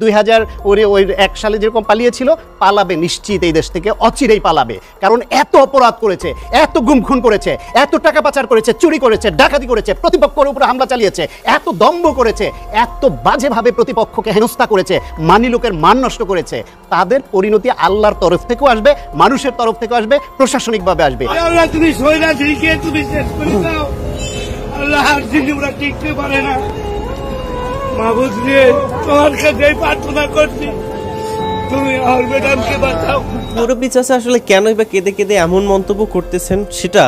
2001 সালে যেরকম পালিয়েছিল, পালাবে নিশ্চিত এই দেশ থেকে, অচিরেই পালাবে। কারণ এত অপরাধ করেছে, এত গুম খুন করেছে, এত টাকা পাচার করেছে, চুরি করেছে, ডাকাতি করেছে, প্রতিপক্ষের উপরে হামলা চালিয়েছে, এত দম্ভ করেছে, এত বাজেভাবে প্রতিপক্ষকে হেনস্থা করেছে, মানি লোকের মান নষ্ট করেছে। তাদের পরিণতি আল্লাহর তরফ থেকেও আসবে, মানুষের তরফ থেকেও আসবে, প্রশাসনিকভাবে আসবে। আল্লাহ আর জিনিসটা টিকতে পারে না। মাহবুব রে, তোমার কাছে প্রার্থনা করছি, তুমি আমার ম্যাডামকে বাঁচাও। মুরব্বী চাচা আসলে কেনই বা কেঁদে কেঁদে এমন মন্তব্য করতেছেন সেটা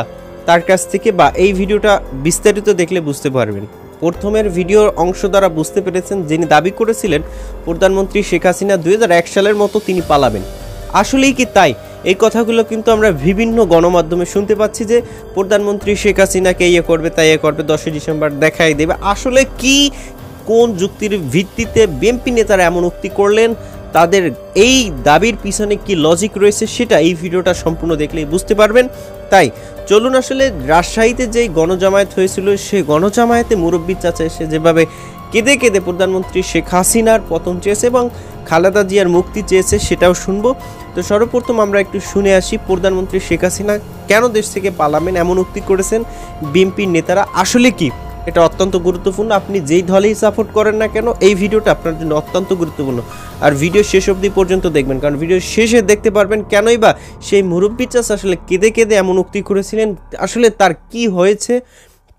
তার কাছ থেকে বা এই ভিডিওটা বিস্তারিত দেখলে বুঝতে পারবেন। প্রথমের ভিডিওর অংশ দ্বারা বুঝতে পেরেছেন যিনি দাবি করেছিলেন প্রধানমন্ত্রী শেখ হাসিনা 2001 সালের মতো তিনি পালাবেন। আসলেই কি তাই? এই কথাগুলো কিন্তু আমরা বিভিন্ন গণমাধ্যমে শুনতে পাচ্ছি যে প্রধানমন্ত্রী শেখ হাসিনাকে ইয়ে করবে, তাই ইয়ে করবে, 10 ডিসেম্বর দেখাই দেবে। আসলে কি, কোন যুক্তির ভিত্তিতে বিএনপি নেতারা এমন উক্তি করলেন, তাদের এই দাবির পিছনে কি লজিক রয়েছে সেটা এই ভিডিওটা সম্পূর্ণ দেখলেই বুঝতে পারবেন। তাই চলুন আসলে রাজশাহীতে যেই গণজামায়াত হয়েছিল সেই গণজামায়াতে মুরব্বী চাচা এসে যেভাবে কেঁদে কেঁদে প্রধানমন্ত্রী শেখ হাসিনার পতন চেয়েছে এবং খালেদা জিয়ার মুক্তি চেয়েছে সেটাও শুনবো। তো সর্বপ্রথম আমরা একটু শুনে আসি প্রধানমন্ত্রী শেখ হাসিনা কেন দেশ থেকে পালাবেন এমন উক্তি করেছেন বিএনপির নেতারা। আসলে কি এটা অত্যন্ত গুরুত্বপূর্ণ, আপনি যেই দলেই সাপোর্ট করেন না কেন এই ভিডিওটা আপনার জন্য অত্যন্ত গুরুত্বপূর্ণ। আর ভিডিও শেষ অবধি পর্যন্ত দেখবেন, কারণ ভিডিও শেষে দেখতে পারবেন কেনই বা সেই মুরব্বী চাচা আসলে কেঁদে কেঁদে এমন উক্তি করেছিলেন, আসলে তার কি হয়েছে,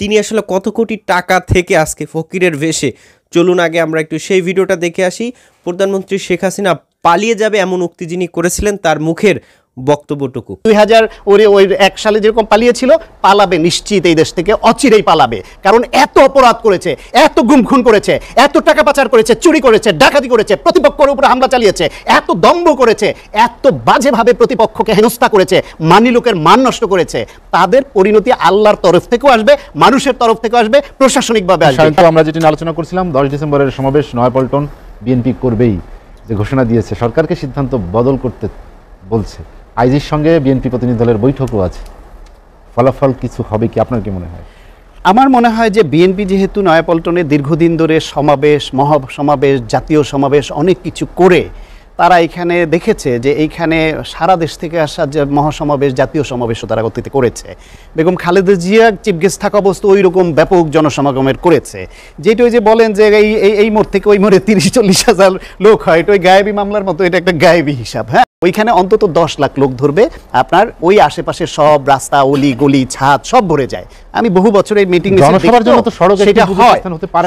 তিনি আসলে কত কোটি টাকা থেকে আজকে ফকিরের বেশে। চলুন আগে আমরা একটু সেই ভিডিওটা দেখে আসি। প্রধানমন্ত্রী শেখ হাসিনা পালিয়ে যাবে এমন উক্তি যিনি করেছিলেন তার মুখের বক্তব্যটুকু। 2001 সালে যেরকম পালিয়েছিল, পালাবে নিশ্চিত এই দেশ থেকে, অচিরেই পালাবে। কারণ এত অপরাধ করেছে, এত গুম খুন করেছে, এত টাকা পাচার করেছে, চুরি করেছে, ডাকাতি করেছে, প্রতিপক্ষের উপরে হামলা চালিয়েছে, এত দম্ভ করেছে, এত বাজেভাবে প্রতিপক্ষকে হেনস্থা করেছে, মানি লোকের মান নষ্ট করেছে। তাদের পরিণতি আল্লাহর তরফ থেকেও আসবে, মানুষের তরফ থেকেও আসবে, প্রশাসনিকভাবে আসবে। আমরা যেটি আলোচনা করছিলাম 10 ডিসেম্বরের সমাবেশ নয়াপল্টন বিএনপি করবেই যে ঘোষণা দিয়েছে, সরকারকে সিদ্ধান্ত বদল করতে বলছে। আইজির সঙ্গে বিএনপি প্রতিনিধি দলের বৈঠকও আছে, ফলাফল কিছু হবে কি আপনার কি মনে হয়? আমার মনে হয় যে বিএনপি যেহেতু নয়াপল্টনে দীর্ঘদিন ধরে সমাবেশ, মহাসমাবেশ, জাতীয় সমাবেশ অনেক কিছু করে তারা এখানে দেখেছে যে এইখানে সারা দেশ থেকে আসা যে মহাসমাবেশ, জাতীয় সমাবেশও তারা অতীতে করেছে। বেগম খালেদা জিয়া চিফ গেস্ট থাকা অবস্থা ওই রকম ব্যাপক জনসমাগমের করেছে, যেটা ওই যে বলেন যে এই মোড় থেকে ওই মোড়ে 30-40 হাজার লোক হয়, এটা ওই গায়েবী মামলার মতো, এটা একটা গায়েবী হিসাব। হ্যাঁ, ওইখানে অন্তত 10 লাখ লোক ধরবে, আপনার ওই আশেপাশে সব রাস্তা, অলি গলি, ছাদ সব ভরে যায়। আমি বহু বছর এই মিটিং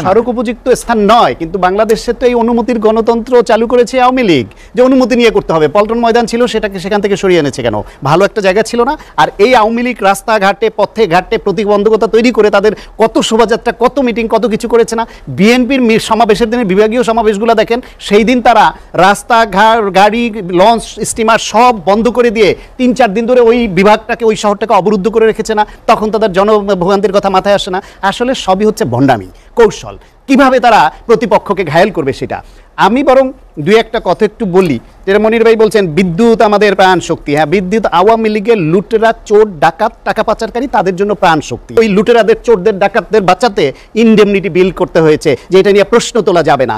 সড়ক উপযুক্ত স্থান নয়, কিন্তু বাংলাদেশে তো এই অনুমতির গণতন্ত্র চালু করেছে আওয়ামী লীগ, যে অনুমতি নিয়ে করতে হবে। পল্টন ময়দান ছিল, সেটাকে সেখান থেকে সরিয়ে এনেছে কেন? ভালো একটা জায়গা ছিল না? আর এই আওয়ামী লীগ রাস্তাঘাটে, পথে ঘাটে প্রতিবন্ধকতা তৈরি করে তাদের কত শোভাযাত্রা, কত মিটিং, কত কিছু করেছে না? বিএনপির সমাবেশের দিনে বিভাগীয় সমাবেশগুলো দেখেন, সেই দিন তারা রাস্তাঘাট, গাড়ি, লঞ্চ, স্টিমার সব বন্ধ করে দিয়ে 3-4 দিন ধরে ওই বিভাগটাকে, ওই শহরটাকে অবরুদ্ধ করে রেখেছে না? তখন তাদের জনভোগান্তির কথা মাথায় আসে না? আসলে সবই হচ্ছে ভণ্ডামি, কৌশল, কিভাবে তারা প্রতিপক্ষকে ঘায়েল করবে সেটা। আমি বরং দুই একটা কথা একটু বলি, যেটা মনির ভাই বলছেন বিদ্যুৎ আমাদের প্রাণ শক্তি। হ্যাঁ, বিদ্যুৎ আওয়ামী লীগের লুটেরা, চোর, ডাকাত, টাকা পাচারকারী তাদের জন্য প্রাণ শক্তি। ওই লুটেরাদের, চোরদের, ডাকাতদের বাঁচাতে ইনডেমনিটি বিল করতে হয়েছে, যে এটা নিয়ে প্রশ্ন তোলা যাবে না।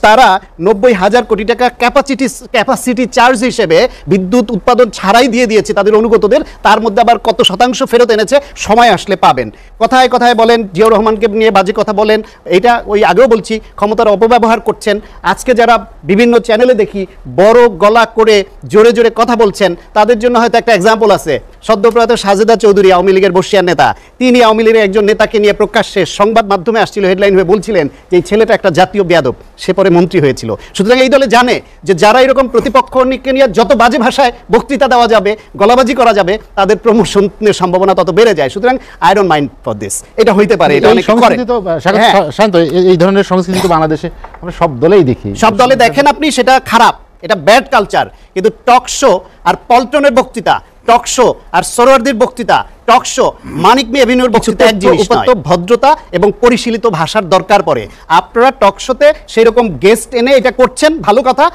তারা 90,000 কোটি টাকা ক্যাপাসিটি চার্জ হিসেবে বিদ্যুৎ উৎপাদন ছাড়াই দিয়ে দিয়েছে তাদের অনুগতদের, তার মধ্যে আবার কত শতাংশ ফেরত এনেছে সময় আসলে পাবেন। কথায় কথায় বলেন জিয়াউর রহমানকে নিয়ে বাজে কথা বলেন, এটা ওই আগেও বলছি ক্ষমতার অপব্যবহার করছেন। আজকে যারা বিভিন্ন চ্যানেলে দেখি বড় গলা করে জোরে জোরে কথা বলছেন, তাদের জন্য হয়তো একটা এক্সাম্পল আছে। সদ্যপ্রয়াত সাজেদা চৌধুরী, আওয়ামী লীগের বর্ষিয়ান নেতা, তিনি আওয়ামী লীগের একজন নেতাকে নিয়ে প্রকাশ্যে সংবাদ মাধ্যমে আসছিল, হেডলাইন হয়ে বলছিলেন যে এই ছেলেটা একটা জাতীয় বেয়াদব, সে পরে মন্ত্রী হয়েছিল। সুতরাং এই দলে জানে যে যারা এরকম প্রতিপক্ষকে নিয়ে যত বাজে ভাষায় বক্তৃতা দেওয়া যাবে, গলাবাজি করা যাবে, তাদের প্রমোশনের সম্ভাবনা তত বেড়ে যায়। সুতরাং I don't mind for this, এটা হইতে পারে, এটা অনেক করে। শান্ত, এই ধরনের সংস্কৃতি তো বাংলাদেশে আমরা সব দলেই দেখি, সব দলে দেখেন আপনি, সেটা খারাপ, এটা ব্যাড কালচার। কিন্তু টক শো আর পল্টনের বক্তৃতা, টক শো আর সরোয়ারদের বক্তৃতা, টক শো, মানিক মি এভিনিউর বক্তৃতা এক জিনিস নয়। ভদ্রতা এবং পরিশীলিত ভাষার দরকার পড়ে। আপনারা টক শোতে সেই রকম গেস্ট এনে এটা করছেন, ভালো কথা।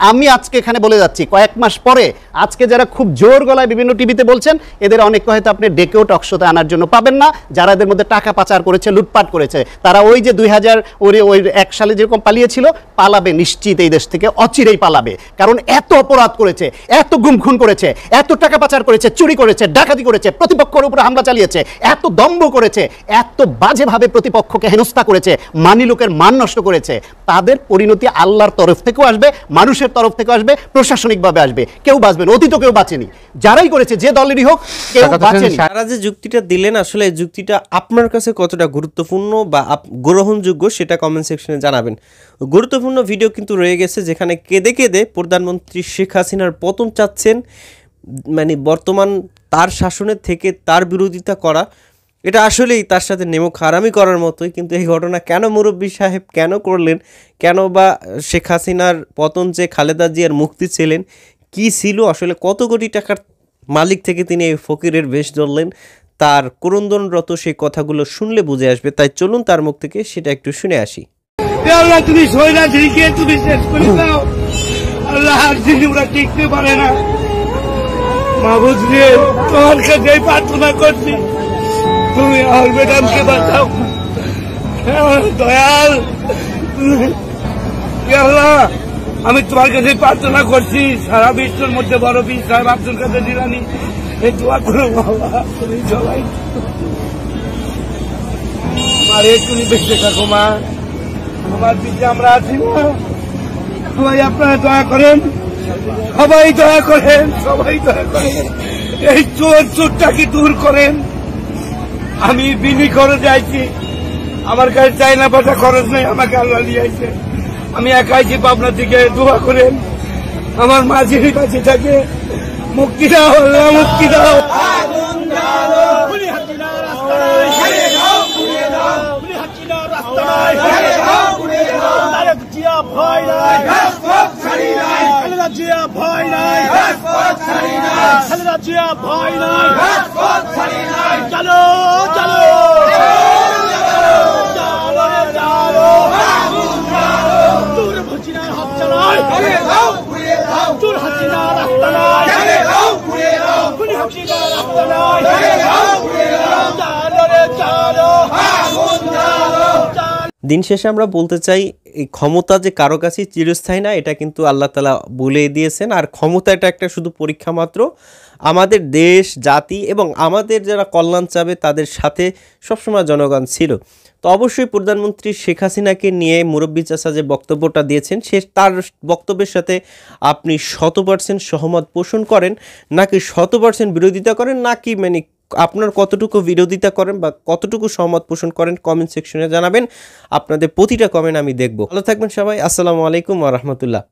আমি আজকে এখানে বলে যাচ্ছি কয়েক মাস পরে আজকে যারা খুব জোর গলায় বিভিন্ন টিভিতে বলছেন এদের অনেককে হয়তো আপনি ডেকেও টকশোতে আনার জন্য পাবেন না। যারা এদের মধ্যে টাকা পাচার করেছে, লুটপাট করেছে, তারা ওই যে 2001 সালে যেরকম পালিয়েছিল, পালাবে নিশ্চিত এই দেশ থেকে, অচিরেই পালাবে। কারণ এত অপরাধ করেছে, এত গুম খুন করেছে, এত টাকা পাচার করেছে, চুরি করেছে, ডাকাতি করেছে, প্রতিপক্ষের উপরে হামলা চালিয়েছে, এত দম্ভ করেছে, এত বাজেভাবে প্রতিপক্ষকে হেনস্থা করেছে, মানি লোকের মান নষ্ট করেছে। তাদের পরিণতি আল্লাহর তরফ থেকেও আসবে, মানুষের তরফ থেকেও আসবে, প্রশাসনিকভাবে আসবে। কেউ বাঁচবে না, অতীত কেউ বাঁচেনি। যারাই করেছে, যে দলেরই হোক, কেউ বাঁচেনি। তারা যে যুক্তিটা দিলেন, আসলে এই যুক্তিটা আপনার কাছে কতটা গুরুত্বপূর্ণ বা গ্রহণযোগ্য সেটা কমেন্ট সেকশনে জানাবেন। গুরুত্বপূর্ণ ভিডিও কিন্তু রয়ে গেছে যেখানে কেঁদে কেঁদে প্রধানমন্ত্রী শেখ হাসিনার পতন চাচ্ছেন, মানে বর্তমান তার শাসনের থেকে তার বিরোধিতা করা, এটা আসলেই তার সাথে নেমক হারামি করার মতোই। কিন্তু এই ঘটনা কেন মুরব্বী সাহেব কেন করলেন, কেন বা শেখ হাসিনার পতন যে খালেদা জিয়ার মুক্তি ছিলেন, কি ছিল আসলে, কত কোটি টাকার মালিক থেকে তিনি এই ফকিরের বেশ ধরলেন, তার ক্রন্দনরত সেই কথাগুলো শুনলে বুঝে আসবে। তাই চলুন তার মুখ থেকে সেটা একটু শুনে আসি। আল্লাহ তুমি সৈরাজিকে তুমি শেষ করে দাও। আল্লাহ আর দিন ওরা টিকতে পারে না। মাহবুব রে, তোমার কাছে প্রার্থনা করছি, তুমি আর ম্যাডামকে বাঁচাও। দয়াল আল্লাহ, আমি তোমার কাছে প্রার্থনা করছি, সারা বিশ্বের মধ্যে বড় পীর সাহেব আব্দুল কাদের জিলানী, এই দোয়া করো বাবা, তুমি সবাই মারে, তুমি বেঁচে থাকো মা, আমার পিছিয়ে আমরা আছি মা। সবাই আপনারা দয়া করেন, সবাই দয়া করেন, সবাই দয়া করেন, এই চোরটাকে দূর করেন। আমি বিলি করে যাইছি, আমার কাছে চাইনা পাঠা খরচ নেই, আমাকে আল্লাহ নিয়ে আইছে। আমি একাই যে পাবনা থেকে, দোয়া করেন আমার মাঝির কাছে থাকে, মুক্তি দাও আল্লাহ, মুক্তি দাও। ভয় নাই, খালেদা জিয়া ভয় নাই, খালেদা জিয়া ভয় নাই, চলো চলো তোর হাসিনার হাত চালায়, তোর হাসিনার রাস্তা নাই, তোর হাসিনার রাস্তা নাই, চলো রে চলো। দিন শেষে আমরা বলতে চাই, এই ক্ষমতা যে কারো কাছে চিরস্থায়ী না, এটা কিন্তু আল্লাহ তাআলা বলে দিয়েছেন। আর ক্ষমতা এটা একটা শুধু পরীক্ষা মাত্র। আমাদের দেশ, জাতি এবং আমাদের যারা কল্যাণ চাবে তাদের সাথে সবসময় জনগণ ছিল। তো অবশ্যই প্রধানমন্ত্রী শেখ হাসিনাকে নিয়ে মুরব্বী চাচা যে বক্তব্যটা দিয়েছেন, সে তার বক্তব্যের সাথে আপনি 100% সহমত পোষণ করেন, নাকি 100% বিরোধিতা করেন, নাকি মানে আপনার কতটুকু বিরোধিতা করেন বা কতটুকু সহমত পোষণ করেন, কমেন্ট সেকশনে জানাবেন। আপনাদের প্রতিটা কমেন্ট আমি দেখব। ভালো থাকবেন সবাই। আসসালামু আলাইকুম ওয়া রাহমাতুল্লাহ।